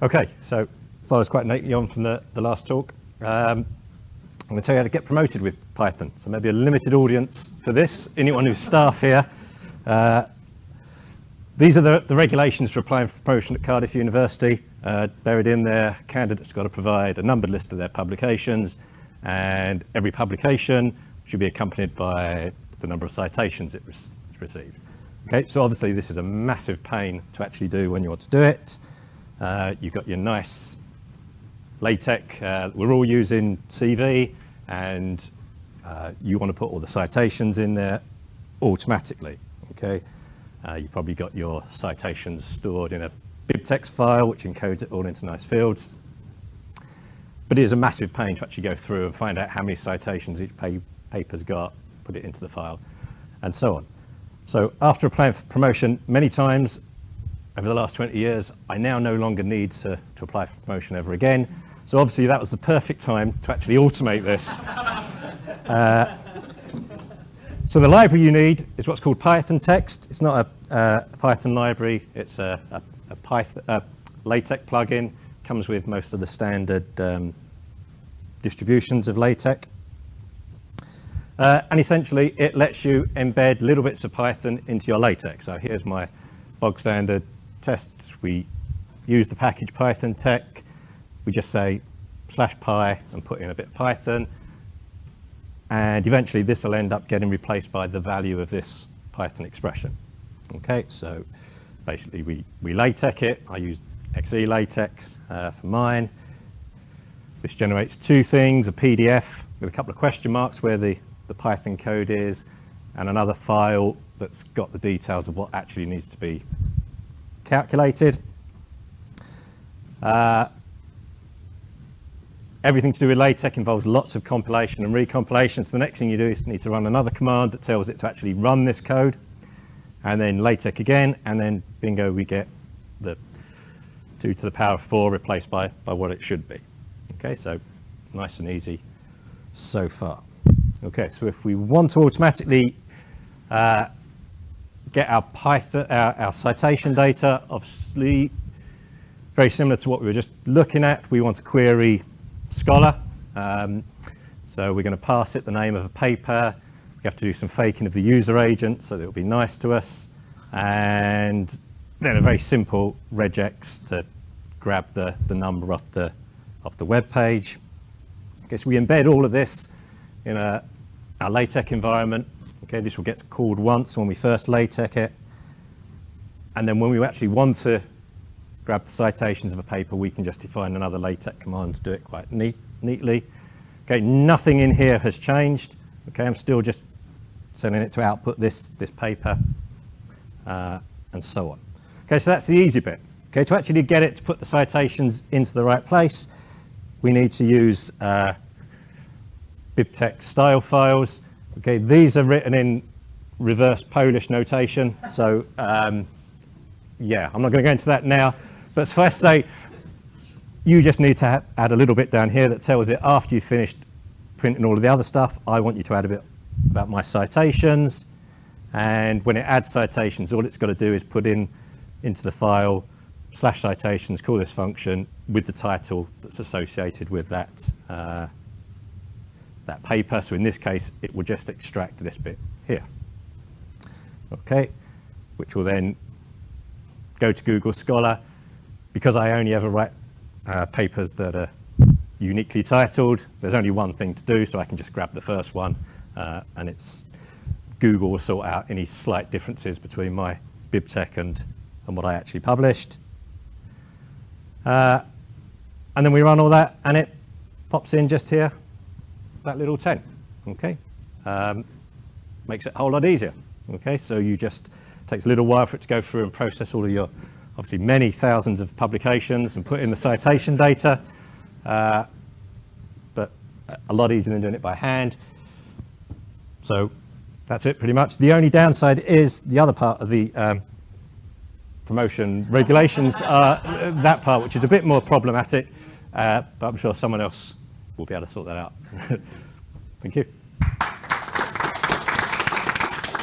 Okay, so follows quite neatly on from the last talk. I'm going to tell you how to get promoted with Python. So maybe a limited audience for this. Anyone who's staff here. These are the regulations for applying for promotion at Cardiff University. Buried in there, candidates got to provide a numbered list of their publications, and every publication should be accompanied by the number of citations it's received. Okay, so obviously this is a massive pain to actually do when you want to do it. You've got your nice LaTeX, we're all using CV, and you want to put all the citations in there automatically, okay? You've probably got your citations stored in a BibTeX file, which encodes it all into nice fields. But it is a massive pain to actually go through and find out how many citations each paper's got, put it into the file, and so on. So after applying for promotion many times over the last 20 years, I now no longer need to apply for promotion ever again. So obviously that was the perfect time to actually automate this. So the library you need is what's called Python text. It's not a Python library, it's a Python LaTeX plugin. Comes with most of the standard distributions of LaTeX. And essentially it lets you embed little bits of Python into your LaTeX. So here's my bog standard tests. We use the package Python tech. We just say /py and put in a bit of Python. And eventually this will end up getting replaced by the value of this Python expression. Okay, so basically we LaTeX it. I use XE LaTeX for mine. This generates two things, a PDF with a couple of question marks where the Python code is, and another file that's got the details of what actually needs to be calculated. Everything to do with LaTeX involves lots of compilation and recompilation. So the next thing you do is need to run another command that tells it to actually run this code, and then LaTeX again, and then bingo, we get the 2 to the power of 4 replaced by what it should be. Okay, so nice and easy so far. Okay, so if we want to automatically get our Python, our citation data, obviously very similar to what we were just looking at, we want to query Scholar. So we're going to pass it the name of a paper. We have to do some faking of the user agent so that it'll be nice to us, and then a very simple regex to grab the number off the web page. Okay, so we embed all of this in our LaTeX environment. Okay, this will get called once when we first LaTeX it, and then when we actually want to grab the citations of a paper, we can just define another LaTeX command to do it quite neatly. Okay, nothing in here has changed. Okay, I'm still just sending it to output this paper, and so on. Okay, so that's the easy bit. Okay, to actually get it to put the citations into the right place, we need to use BibTeX style files. Okay, these are written in reverse Polish notation. So yeah, I'm not going to go into that now, but suffice to say, you just need to add a little bit down here that tells it after you've finished printing all of the other stuff, I want you to add a bit about my citations. And when it adds citations, all it's got to do is put into the file /citations, call this function with the title that's associated with that that paper. So in this case, it will just extract this bit here. Okay, which will then go to Google Scholar. Because I only ever write papers that are uniquely titled, there's only one thing to do, so I can just grab the first one, and Google will sort out any slight differences between my BibTeX and what I actually published. And then we run all that, and it pops in just here, that little 10. Okay, makes it a whole lot easier. Okay, so takes a little while for it to go through and process all of your, obviously many thousands of publications and put in the citation data, but a lot easier than doing it by hand. So that's it pretty much. The only downside is the other part of the promotion regulations, that part which is a bit more problematic, but I'm sure someone else will be able to sort that out. Thank you.